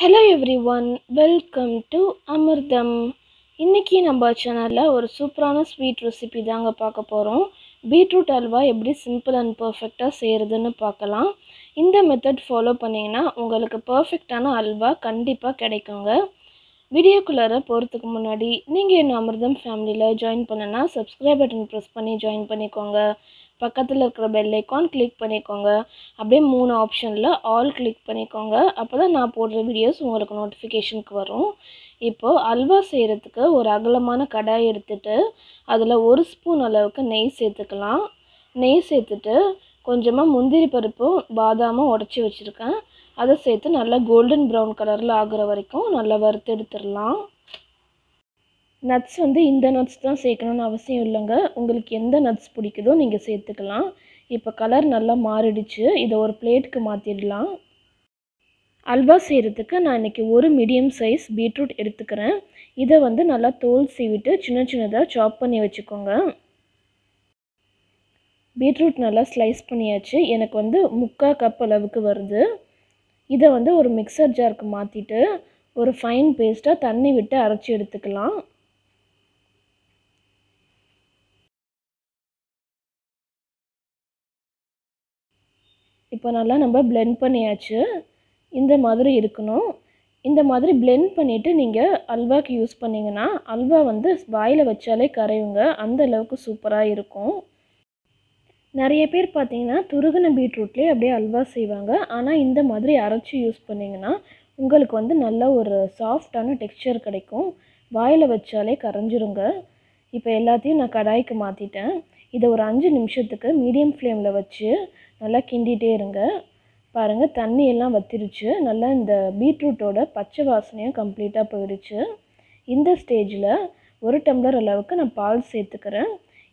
Hello everyone, welcome to Amirdham. இன்னைக்கு நம்ம சேனல்ல ஒரு சூப்பரான ஸ்வீட் ரெசிபி தாங்க பார்க்க போறோம். பீட்ரூட் அல்வா எப்படி சிம்பிள் அண்ட் பெர்ஃபெக்ட்டா செய்யறதுன்னு பார்க்கலாம். இந்த மெத்தட் ஃபாலோ பண்ணீங்கன்னா உங்களுக்கு பெர்ஃபெக்ட்டான அல்வா கண்டிப்பா கிடைக்குங்க. வீடியோக்குள்ளார போகிறதுக்கு முன்னாடி நீங்கள் என்ன அமிர்தம் ஃபேமிலியில் ஜாயின் பண்ணனா சப்ஸ்கிரைப் பட்டன் ப்ரெஸ் பண்ணி ஜாயின் பண்ணிக்கோங்க. பக்கத்தில் இருக்கிற பெல் ஐக்கான் கிளிக் பண்ணிக்கோங்க. அப்படியே 3 ஆப்ஷனில் ஆல் கிளிக் பண்ணிக்கோங்க. அப்போ தான் நான் போடுற வீடியோஸ் உங்களுக்கு நோட்டிஃபிகேஷனுக்கு வரும். இப்போது அல்வா செய்கிறதுக்கு ஒரு அகலமான கடாய் எடுத்துகிட்டு அதில் 1 ஸ்பூன் அளவுக்கு நெய் சேர்த்துக்கலாம். நெய் சேர்த்துட்டு கொஞ்சமாக முந்திரி பருப்பும் பாதாமும் உடச்சி வச்சுருக்கேன். அதை சேர்த்து நல்லா கோல்டன் ப்ரௌன் கலரில் ஆகிற வரைக்கும் நல்லா வறுத்து எடுத்துடலாம். நட்ஸ் இந்த நட்ஸ் தான் சேர்க்கணும்னு அவசியம் இல்லைங்க. உங்களுக்கு எந்த நட்ஸ் பிடிக்குதோ நீங்கள் சேர்த்துக்கலாம். இப்போ கலர் நல்லா மாறிடுச்சு. இதை ஒரு பிளேட்டுக்கு மாற்றிடலாம். அல்வா செய்கிறதுக்கு நான் இன்றைக்கி ஒரு மீடியம் சைஸ் பீட்ரூட் எடுத்துக்கிறேன். இதை நல்லா தோல் சீவிட்டு சின்ன சின்னதாக சாப் பண்ணி வச்சுக்கோங்க. பீட்ரூட் நல்லா ஸ்லைஸ் பண்ணியாச்சு. எனக்கு 3/4 கப் அளவுக்கு வருது. இதை ஒரு மிக்சர் ஜாருக்கு மாற்றிட்டு ஒரு ஃபைன் பேஸ்ட்டாக தண்ணி விட்டு அரைச்சி எடுத்துக்கலாம். இப்போ நல்லா நம்ம பிளெண்ட் பண்ணியாச்சு. இந்த மாதிரி இருக்கணும். இந்த மாதிரி பிளெண்ட் பண்ணிவிட்டு நீங்கள் அல்வாக்கு யூஸ் பண்ணிங்கன்னா அல்வா வாயில் வச்சாலே கரையுங்க. அந்த அளவுக்கு சூப்பராக இருக்கும். நிறைய பேர் பார்த்தீங்கன்னா துருகின பீட்ரூட்லேயே அப்படியே அல்வா செய்வாங்க. ஆனால் இந்த மாதிரி அரைச்சி யூஸ் பண்ணிங்கன்னா உங்களுக்கு நல்ல ஒரு சாஃப்டான டெக்ஸ்சர் கிடைக்கும். வாயில் வச்சாலே கரைஞ்சிருங்க. இப்போ எல்லாத்தையும் நான் கடாய்க்கு மாற்றிட்டேன். இதை ஒரு 5 நிமிஷத்துக்கு மீடியம் ஃப்ளேமில் வச்சு நல்லா கிண்டிகிட்டே இருங்க. பாருங்கள், தண்ணியெல்லாம் வற்றிருச்சு. நல்லா இந்த பீட்ரூட்டோட பச்சை வாசனையும் கம்ப்ளீட்டாக போயிடுச்சு. இந்த ஸ்டேஜில் 1 டம்ளர் அளவுக்கு நான் பால் சேர்த்துக்கிறேன்.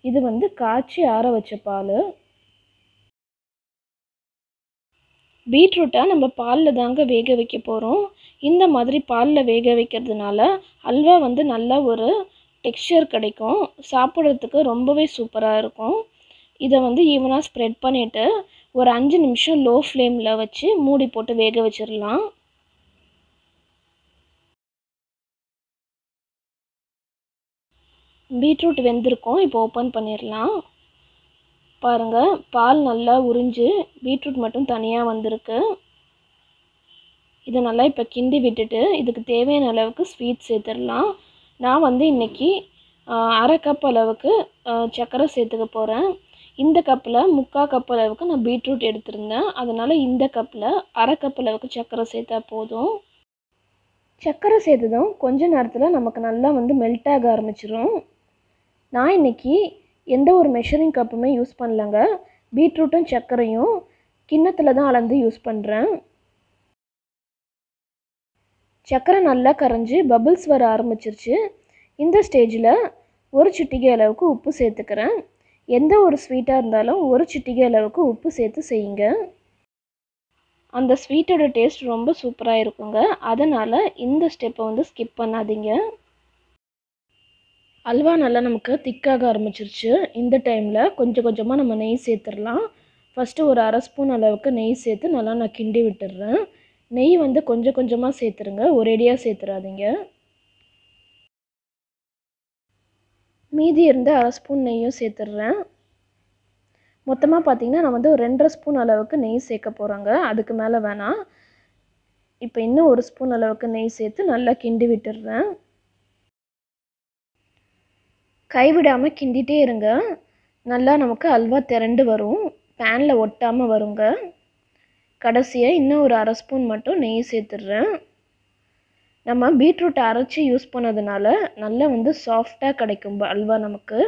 இது காய்ச்சி ஆற வச்ச பால். பீட்ரூட்டை நம்ம பாலில் தாங்க வேக வைக்க போகிறோம். இந்த மாதிரி பாலில் வேக வைக்கிறதுனால அல்வா நல்ல ஒரு டெக்ஸ்சர் கிடைக்கும். சாப்பிட்றதுக்கு ரொம்பவே சூப்பராக இருக்கும். இதை ஈவனாக ஸ்ப்ரெட் பண்ணிவிட்டு ஒரு 5 நிமிஷம் லோ ஃப்ளேமில் வச்சு மூடி போட்டு வேக வச்சிடலாம். பீட்ரூட் வெந்திருக்கும். இப்போ ஓப்பன் பண்ணிடலாம். பாருங்கள், பால் நல்லா உறிஞ்சு பீட்ரூட் மட்டும் தனியாக வந்திருக்கு. இதை நல்லா இப்போ கிண்டி விட்டுட்டு இதுக்கு தேவையான அளவுக்கு ஸ்வீட் சேர்த்துடலாம். நான் இன்றைக்கி 1/2 கப் அளவுக்கு சர்க்கரை சேர்த்துக்க போகிறேன். இந்த கப்பில் 3/4 கப் அளவுக்கு நான் பீட்ரூட் எடுத்திருந்தேன். அதனால் இந்த கப்பில் 1/2 கப் அளவுக்கு சர்க்கரை சேர்த்தா போதும். சர்க்கரை சேர்த்ததும் கொஞ்ச நேரத்தில் நமக்கு நல்லா மெல்ட் ஆக ஆரம்பிச்சிடும். நான் இன்றைக்கி எந்த ஒரு மெஷரிங் கப்புமே யூஸ் பண்ணலங்க. பீட்ரூட்டும் சர்க்கரையும் கிண்ணத்தில் தான் அளந்து யூஸ் பண்ணுறேன். சர்க்கரை நல்லா கரைஞ்சி பபிள்ஸ் வர ஆரம்பிச்சிருச்சு. இந்த ஸ்டேஜில் ஒரு சிட்டிகை அளவுக்கு உப்பு சேர்த்துக்கிறேன். எந்த ஒரு ஸ்வீட்டாக இருந்தாலும் ஒரு சிட்டிகை அளவுக்கு உப்பு சேர்த்து செய்யுங்க. அந்த ஸ்வீட்டோட டேஸ்ட் ரொம்ப சூப்பராக இருக்குங்க. அதனால் இந்த ஸ்டெப்பை ஸ்கிப் பண்ணாதீங்க. அல்வா நல்லா நமக்கு திக்காக ஆரம்பிச்சிருச்சு. இந்த டைமில் கொஞ்சம் கொஞ்சமாக நம்ம நெய் சேர்த்துடலாம். ஃபஸ்ட்டு ஒரு 1/2 ஸ்பூன் அளவுக்கு நெய் சேர்த்து நல்லா நான் கிண்டி விட்டுடுறேன். நெய் கொஞ்சம் கொஞ்சமாக சேர்த்துருங்க, ஒரேடியாக சேர்த்துறாதீங்க. மீதி இருந்த 1/2 ஸ்பூன் நெய்யும் சேர்த்துடுறேன். மொத்தமாக பார்த்திங்கன்னா நான் ஒரு 2.5 ஸ்பூன் அளவுக்கு நெய் சேர்க்க போகிறேங்க. அதுக்கு மேலே வேணாம். இப்போ இன்னும் 1 ஸ்பூன் அளவுக்கு நெய் சேர்த்து நல்லா கிண்டி விட்டுடுறேன். கைவிடாமல் கிண்டிகிட்டே இருங்க. நல்லா நமக்கு அல்வா திரண்டு வரும். பேனில் ஒட்டாமல் வருங்க. கடைசியாக இன்னும் ஒரு 1/2 ஸ்பூன் மட்டும் நெய் சேர்த்துடுறேன். நம்ம பீட்ரூட்டை அரைச்சி யூஸ் பண்ணதுனால நல்லா சாஃப்டாக கிடைக்கும் அல்வா. நமக்கு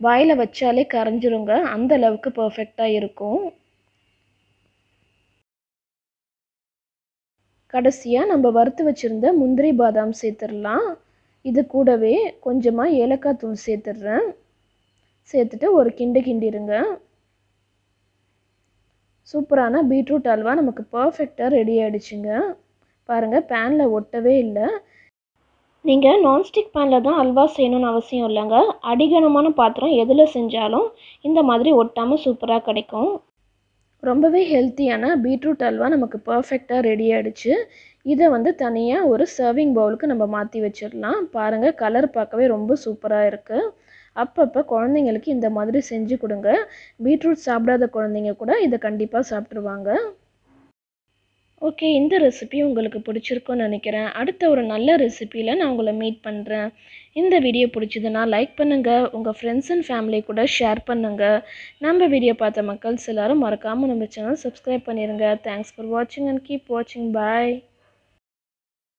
வாயில் வச்சாலே கரைஞ்சிருங்க. அந்த அளவுக்கு பர்ஃபெக்டாக இருக்கும். கடைசியாக நம்ம வறுத்து வச்சுருந்த முந்திரி பாதாம் சேர்த்துடலாம். இது கூடவே கொஞ்சமாக ஏலக்காய் தூள் சேர்த்துடுறேன். சேர்த்துட்டு ஒரு கிண்டிடுங்க. சூப்பரான பீட்ரூட் அல்வா நமக்கு பர்ஃபெக்டாக ரெடி ஆகிடுச்சுங்க. பாருங்கள், பேனில் ஒட்டவே இல்லை. நீங்கள் நான்ஸ்டிக் பேனில் தான் அல்வா செய்யணும்னு அவசியம் இல்லைங்க. அடிகனமான பாத்திரம் எதில் செஞ்சாலும் இந்த மாதிரி ஒட்டாமல் சூப்பராக கிடைக்கும். ரொம்பவே ஹெல்த்தியான பீட்ரூட் அல்வா நமக்கு பர்ஃபெக்டாக ரெடி ஆகிடுச்சு. இதை வந்து தனியாக ஒரு சர்விங் பவுலுக்கு நம்ம மாற்றி வச்சிடலாம். பாருங்கள், கலர் பார்க்கவே ரொம்ப சூப்பராக இருக்குது. அப்பப்போ குழந்தைங்களுக்கு இந்த மாதிரி செஞ்சு கொடுங்க. பீட்ரூட் சாப்பிடாத குழந்தைங்க கூட இதை கண்டிப்பாக சாப்பிட்ருவாங்க. ஓகே, இந்த ரெசிபி உங்களுக்கு பிடிச்சிருக்குன்னு நினைக்கிறேன். அடுத்த ஒரு நல்ல ரெசிபியில் நான் உங்களை மீட் பண்ணுறேன். இந்த வீடியோ பிடிச்சதுன்னா லைக் பண்ணுங்கள், உங்கள் ஃப்ரெண்ட்ஸ் அண்ட் ஃபேமிலி கூட ஷேர் பண்ணுங்கள். நம்ம வீடியோ பார்த்த மக்கள்ஸ் எல்லோரும் மறக்காமல் நம்ம சேனல் சப்ஸ்கிரைப் பண்ணிடுங்க. தேங்க்ஸ் ஃபார் வாட்சிங் அண்ட் கீப் வாட்சிங். பாய்.